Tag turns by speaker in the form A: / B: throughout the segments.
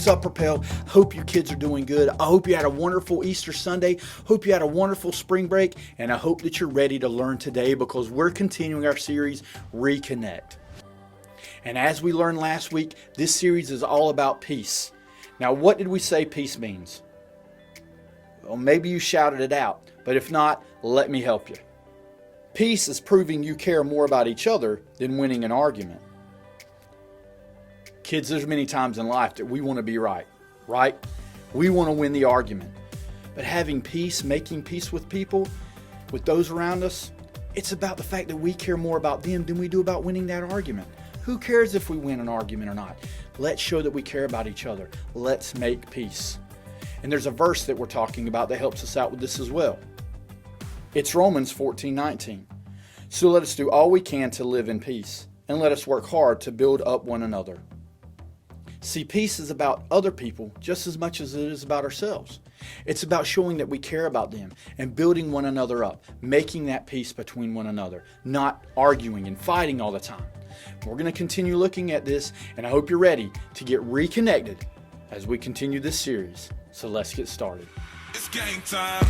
A: What's up, Propel? Hope you kids are doing good. I hope you had a wonderful Easter Sunday. Hope you had a wonderful spring break. And I hope that you're ready to learn today because we're continuing our series, Reconnect. And as we learned last week, this series is all about peace. Now, what did we say peace means? Well, maybe you shouted it out, but if not, let me help you. Peace is proving you care more about each other than winning an argument. Kids, there's many times in life that we want to be right? We want to win the argument. But having peace, making peace with people, with those around us, it's about the fact that we care more about them than we do about winning that argument. Who cares if we win an argument or not? Let's show that we care about each other. Let's make peace. And there's a verse that we're talking about that helps us out with this as well. It's Romans 14:19. So let us do all we can to live in peace, and let us work hard to build up one another. See, peace is about other people just as much as it is about ourselves. It's about showing that we care about them and building one another up, making that peace between one another, not arguing and fighting all the time. We're going to continue looking at this, and I hope you're ready to get reconnected as we continue this series. So let's get started.
B: It's game time.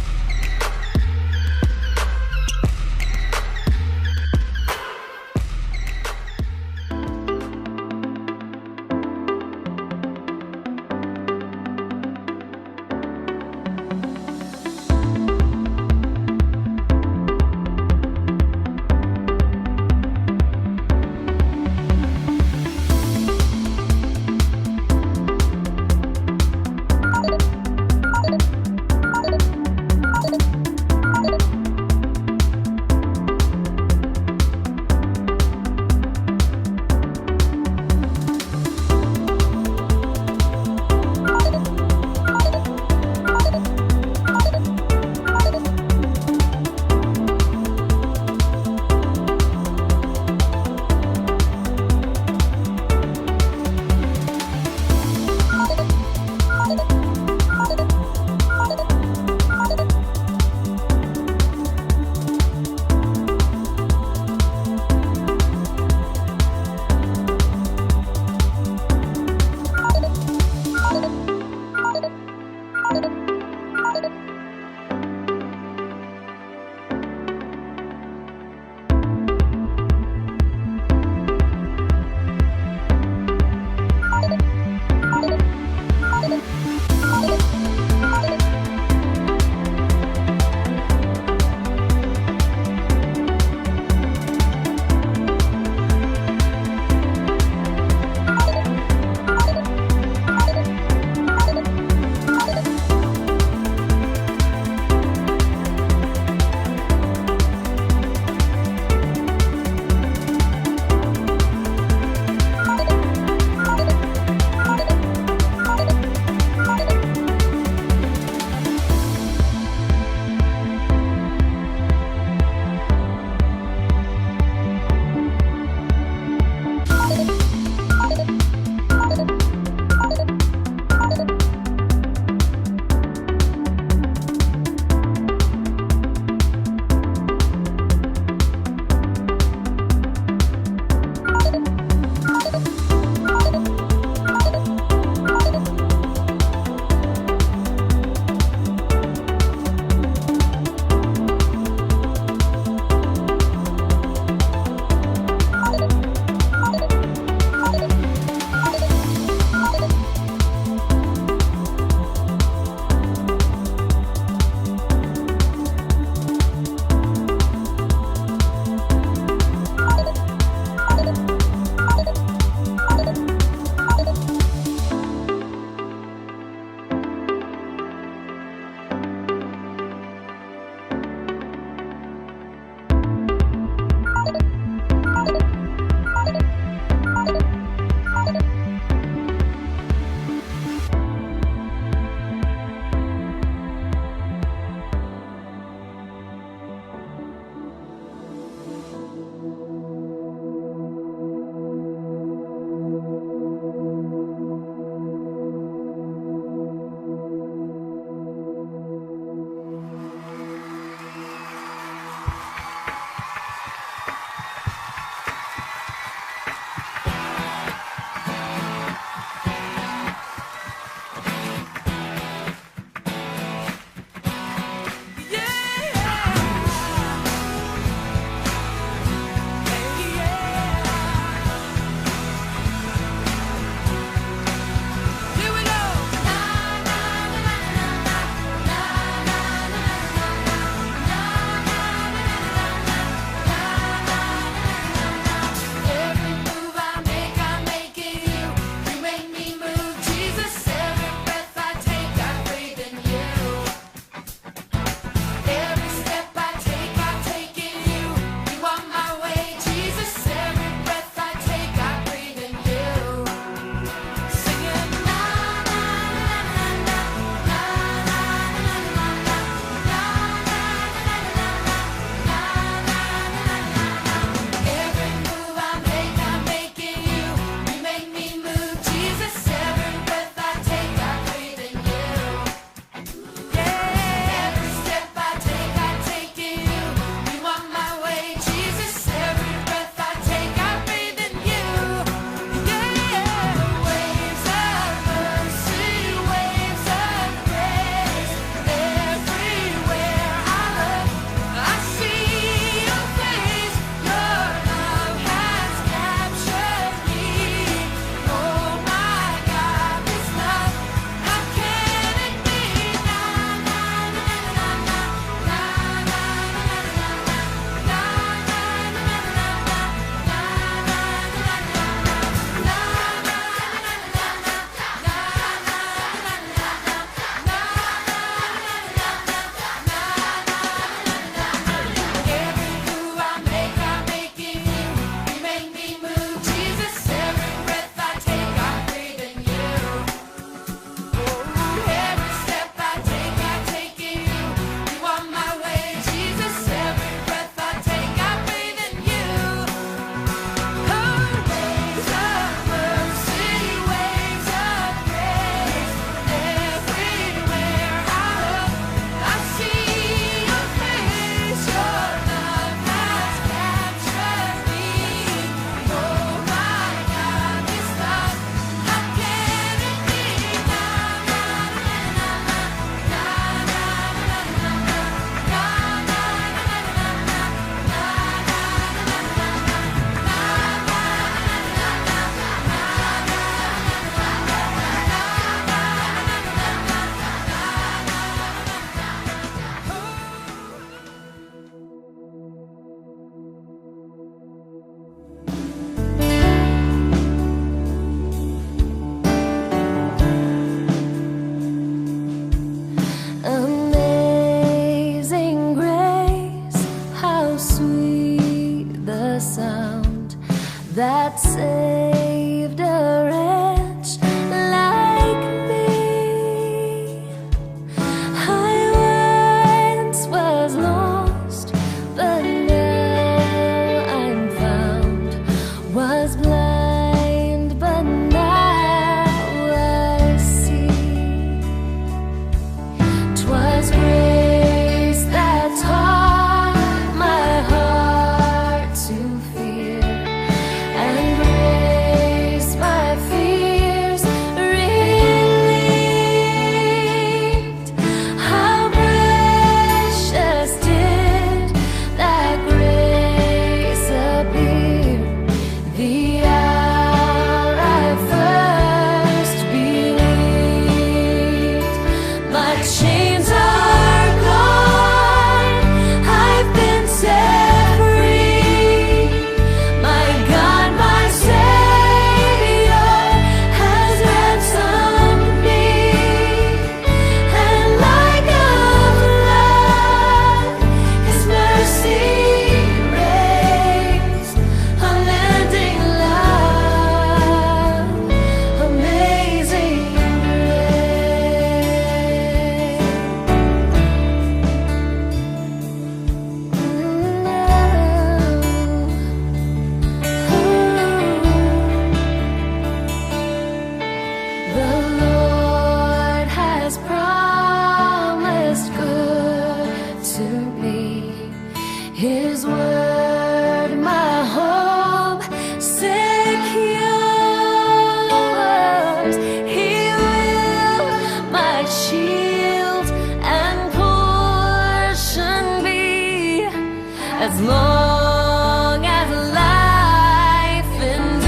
B: as long as life endures.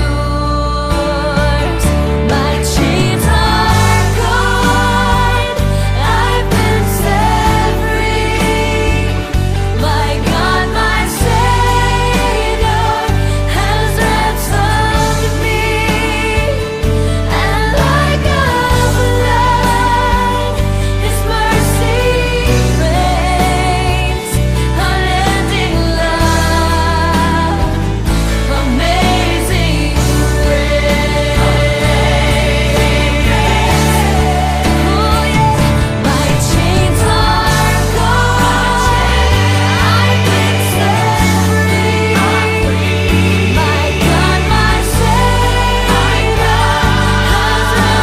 B: My chains are gone, I've been set free. My God, my Savior has ransomed me. And like a flood, His mercy reigns, unending love, amazing grace. Oh yeah, my chains are gone, I've been set free. My God, my Savior has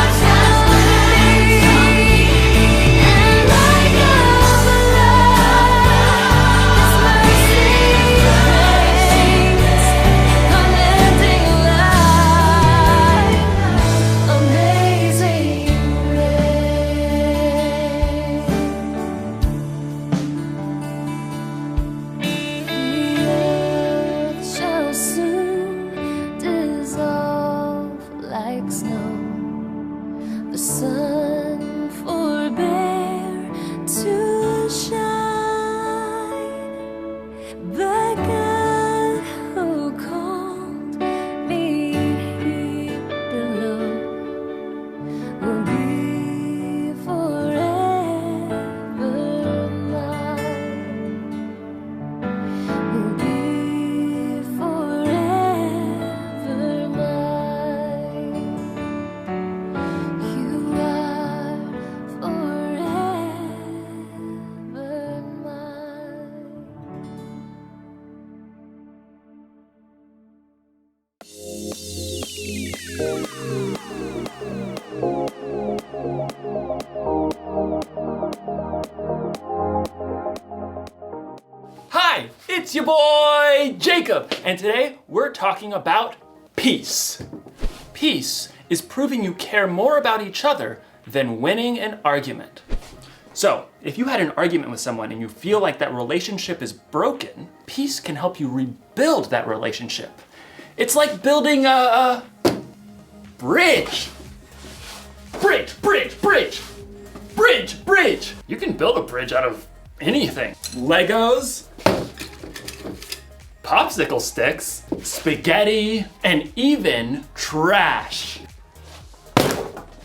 B: ransomed me. And like a flood, His mercy reigns, unending love, amazing grace. The earth shall soon dissolve like snow. The sun forbear to shine. The God who called me below will be forever mine. Will be forever mine. You are forever mine.
C: Hi, it's your boy Jacob, and today we're talking about peace. Peace is proving you care more about each other than winning an argument. So, if you had an argument with someone and you feel like that relationship is broken, peace can help you rebuild that relationship. It's like building a bridge. Bridge, bridge, bridge. Bridge, bridge. You can build a bridge out of anything. Legos, popsicle sticks, spaghetti, and even trash.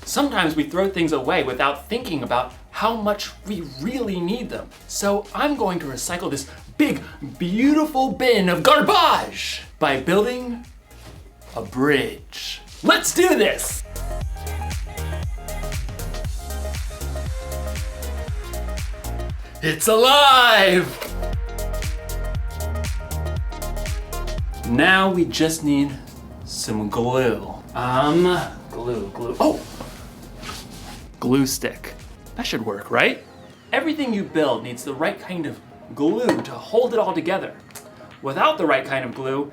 C: Sometimes we throw things away without thinking about how much we really need them. So I'm going to recycle this big, beautiful bin of garbage by building a bridge. Let's do this! It's alive! Now we just need some glue. Glue. Oh! Glue stick. That should work, right? Everything you build needs the right kind of glue to hold it all together. Without the right kind of glue,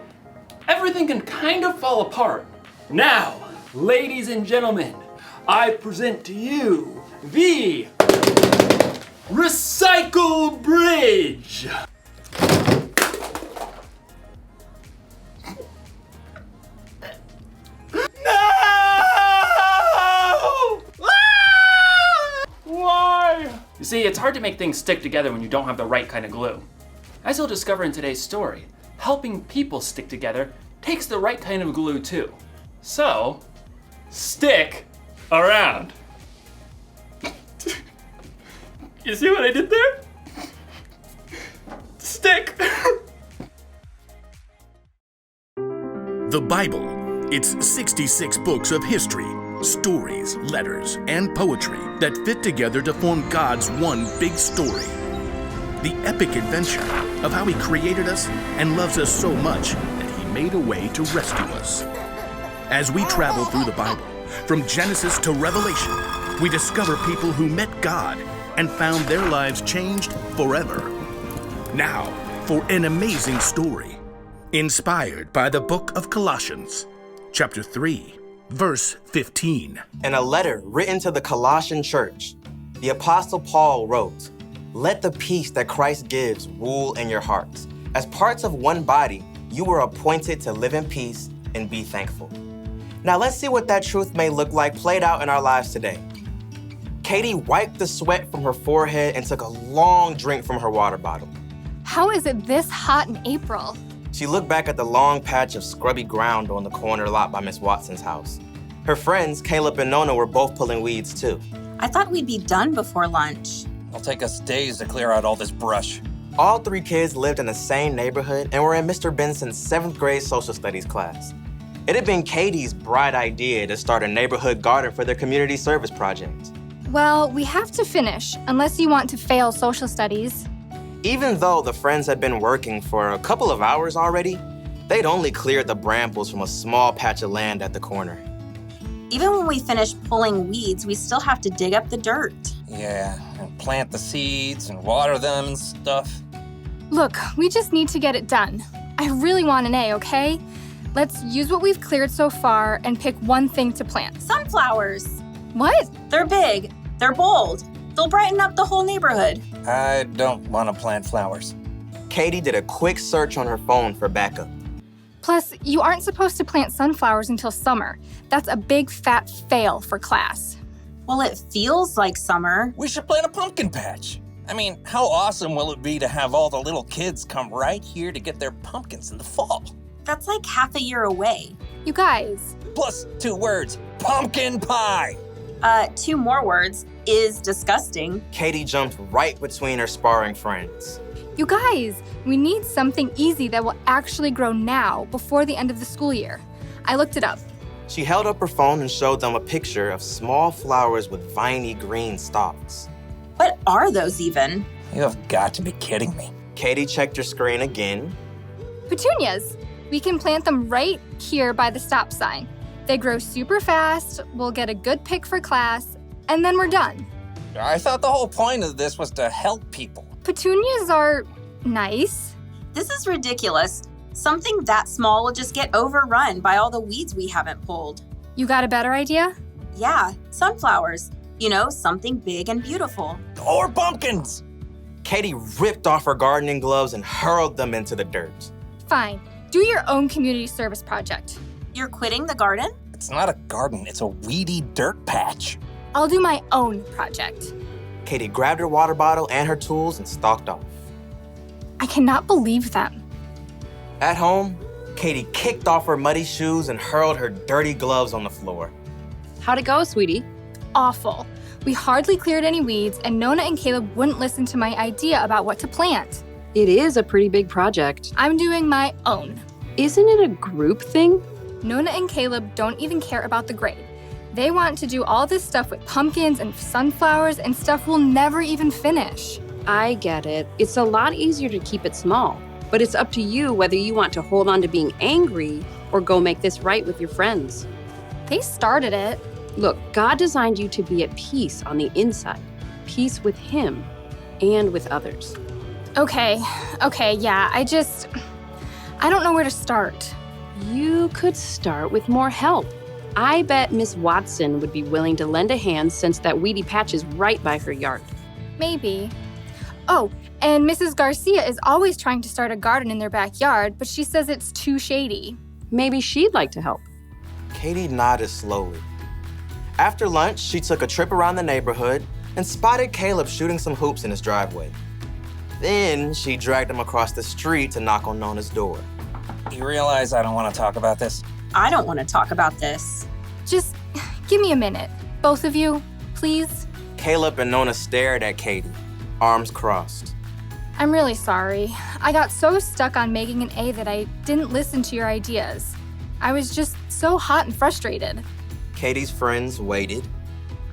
C: everything can kind of fall apart. Now, ladies and gentlemen, I present to you the Recycle Bridge! No! Why? You see, it's hard to make things stick together when you don't have the right kind of glue. As you'll discover in today's story, helping people stick together takes the right kind of glue too. So, stick around. You see what I did there? Stick.
D: The Bible. It's 66 books of history, stories, letters, and poetry that fit together to form God's one big story. The epic adventure of how He created us and loves us so much that He made a way to rescue us. As we travel through the Bible, from Genesis to Revelation, we discover people who met God and found their lives changed forever. Now, for an amazing story, inspired by the book of Colossians, chapter 3, verse 15.
E: In a letter written to the Colossian church, the Apostle Paul wrote, "Let the peace that Christ gives rule in your hearts, As parts of one body, you were appointed to live in peace and be thankful. Now let's see what that truth may look like played out in our lives today. Katie wiped the sweat from her forehead and took a long drink from her water bottle.
F: How is it this hot in April?
E: She looked back at the long patch of scrubby ground on the corner lot by Miss Watson's house. Her friends, Caleb and Nona, were both pulling weeds too.
G: I thought we'd be done before lunch.
H: It'll take us days to clear out all this brush.
E: All three kids lived in the same neighborhood and were in Mr. Benson's 7th grade social studies class. It had been Katie's bright idea to start a neighborhood garden for their community service project.
F: Well, we have to finish, unless you want to fail social studies.
E: Even though the friends had been working for a couple of hours already, they'd only cleared the brambles from a small patch of land at the corner.
G: Even when we finish pulling weeds, we still have to dig up the dirt.
H: Yeah, and plant the seeds and water them and stuff.
F: Look, we just need to get it done. I really want an A, okay? Let's use what we've cleared so far and pick one thing to plant.
G: Sunflowers.
F: What?
G: They're big. They're bold. They'll brighten up the whole neighborhood.
H: I don't want to plant flowers.
E: Katie did a quick search on her phone for backup.
F: Plus, you aren't supposed to plant sunflowers until summer. That's a big fat fail for class.
G: Well, it feels like summer.
H: We should plant a pumpkin patch. I mean, how awesome will it be to have all the little kids come right here to get their pumpkins in the fall?
G: That's like half a year away.
F: You guys,
H: Plus 2 words, pumpkin pie.
G: 2 more words, is disgusting.
E: Katie jumped right between her sparring friends.
F: you guys, we need something easy that will actually grow now before the end of the school year. I looked it up.
E: She held up her phone and showed them a picture of small flowers with viney green stalks.
G: What are those even?
H: You have got to be kidding me.
E: Katie checked her screen again.
F: Petunias. We can plant them right here by the stop sign. They grow super fast, we'll get a good pick for class, and then we're done.
H: I thought the whole point of this was to help people.
F: Petunias are nice.
G: This is ridiculous. Something that small will just get overrun by all the weeds we haven't pulled.
F: You got a better idea?
G: Yeah, sunflowers. You know, something big and beautiful.
H: Or pumpkins.
E: Katie ripped off her gardening gloves and hurled them into the dirt.
F: Fine. Do your own community service project.
G: You're quitting the garden?
H: It's not a garden, it's a weedy dirt patch.
F: I'll do my own project.
E: Katie grabbed her water bottle and her tools and stalked off.
F: I cannot believe them.
E: At home, Katie kicked off her muddy shoes and hurled her dirty gloves on the floor.
I: How'd it go, sweetie?
F: Awful. We hardly cleared any weeds, and Nona and Caleb wouldn't listen to my idea about what to plant.
I: It is a pretty big project.
F: I'm doing my own.
I: Isn't it a group thing?
F: Nona and Caleb don't even care about the grade. They want to do all this stuff with pumpkins and sunflowers and stuff we'll never even finish.
I: I get it. It's a lot easier to keep it small, but it's up to you whether you want to hold on to being angry or go make this right with your friends.
F: They started it.
I: Look, God designed you to be at peace on the inside, peace with Him and with others.
F: Okay, yeah, I don't know where to start.
I: You could start with more help. I bet Miss Watson would be willing to lend a hand since that weedy patch is right by her yard.
F: Maybe. Oh, and Mrs. Garcia is always trying to start a garden in their backyard, but she says it's too shady.
I: Maybe she'd like to help.
E: Katie nodded slowly. After lunch, she took a trip around the neighborhood and spotted Caleb shooting some hoops in his driveway. Then she dragged him across the street to knock on Nona's door.
H: You realize I don't want to talk about this?
G: I don't want to talk about this.
F: Just give me a minute. Both of you, please.
E: Caleb and Nona stared at Katie, arms crossed.
F: I'm really sorry. I got so stuck on making an A that I didn't listen to your ideas. I was just so hot and frustrated.
E: Katie's friends waited.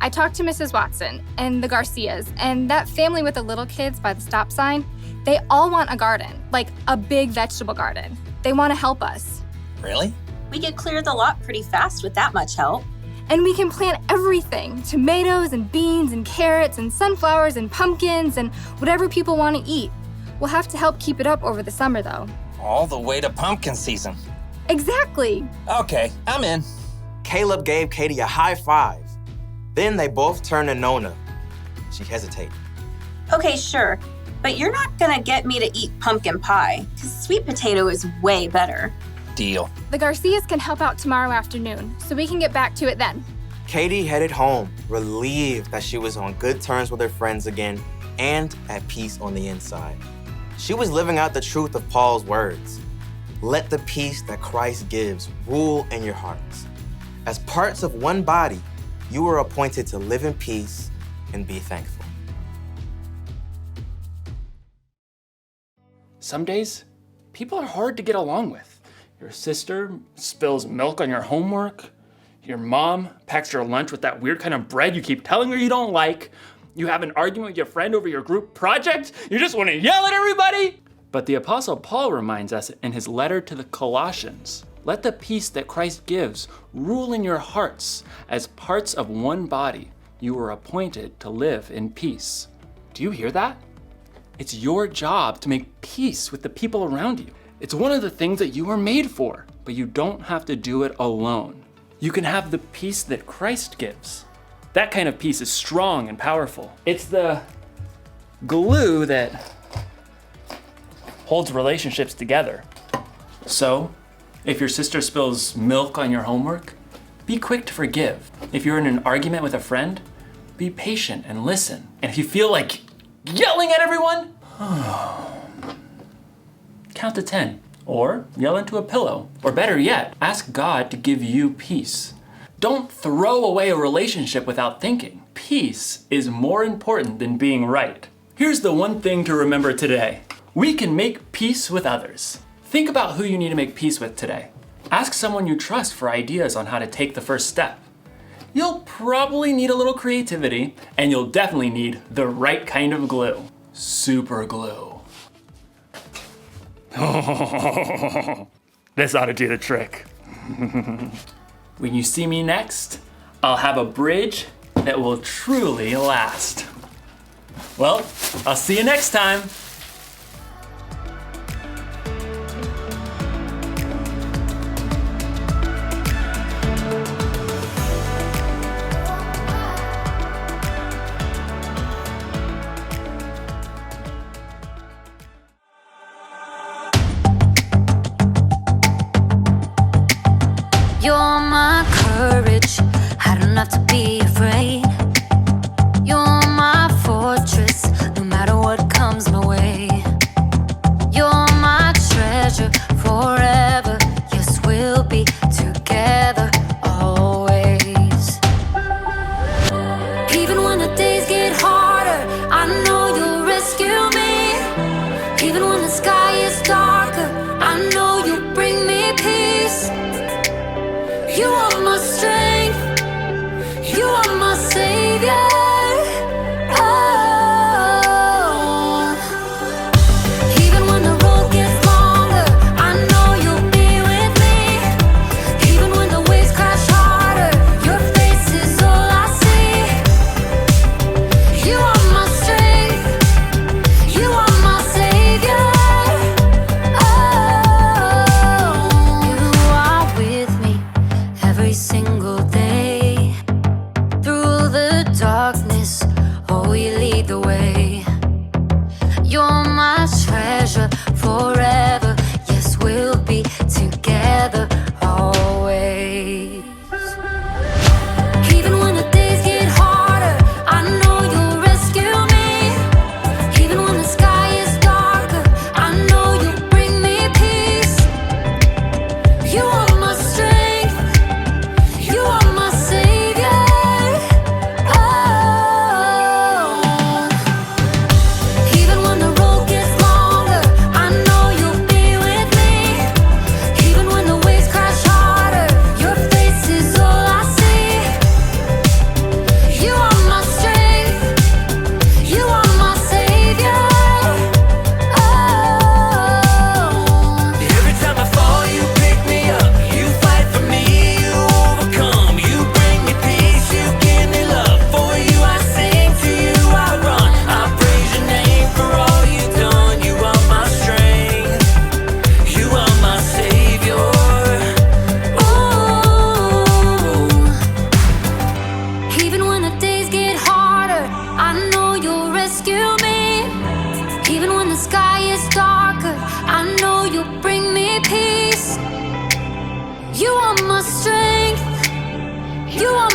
F: I talked to Mrs. Watson and the Garcias and that family with the little kids by the stop sign. They all want a garden, like a big vegetable garden. They want to help us.
H: Really?
G: We could clear the lot pretty fast with that much help.
F: And we can plant everything, tomatoes and beans and carrots and sunflowers and pumpkins and whatever people want to eat. We'll have to help keep it up over the summer though.
H: All the way to pumpkin season.
F: Exactly.
H: Okay, I'm in.
E: Caleb gave Katie a high five. Then they both turned to Nona. She hesitated.
G: Okay, sure. But you're not gonna get me to eat pumpkin pie, because sweet potato is way better.
H: Deal.
F: The Garcias can help out tomorrow afternoon, so we can get back to it then.
E: Katie headed home, relieved that she was on good terms with her friends again and at peace on the inside. She was living out the truth of Paul's words. Let the peace that Christ gives rule in your hearts. As parts of one body, you were appointed to live in peace and be thankful.
C: Some days, people are hard to get along with. Your sister spills milk on your homework. Your mom packs your lunch with that weird kind of bread you keep telling her you don't like. You have an argument with your friend over your group project. You just want to yell at everybody. But the Apostle Paul reminds us in his letter to the Colossians, let the peace that Christ gives rule in your hearts. As parts of one body, you were appointed to live in peace. Do you hear that? It's your job to make peace with the people around you. It's one of the things that you were made for, but you don't have to do it alone. You can have the peace that Christ gives. That kind of peace is strong and powerful. It's the glue that holds relationships together. So, if your sister spills milk on your homework, be quick to forgive. If you're in an argument with a friend, be patient and listen. And if you feel like yelling at everyone, count to 10. Or yell into a pillow. Or better yet, ask God to give you peace. Don't throw away a relationship without thinking. Peace is more important than being right. Here's the one thing to remember today. We can make peace with others. Think about who you need to make peace with today. Ask someone you trust for ideas on how to take the first step. You'll probably need a little creativity, and you'll definitely need the right kind of glue. Super glue. This ought to do the trick. When you see me next, I'll have a bridge that will truly last. Well, I'll see you next time.
B: You're my courage, I don't have to be afraid. You're my fortress, no matter what comes my way. You're my treasure forever, yes, we'll be together always. Even when the days get harder, I know you'll rescue me. Even when the sky is darker, I know you'll bring me peace. You are my strength, you are my savior. Oh. Even when the road gets longer, I know you'll be with me. Even when the waves crash harder, your face is all I see. You are my strength, you are my savior. Oh. You are with me every single day. Through the darkness, oh, you lead the way. You're my treasure forever, yes, we'll be together always. Even when the days get harder, I know you'll rescue me. Even when the sky is darker, I know you'll bring me peace. You are my strength, you are my savior. Oh. my strength. You are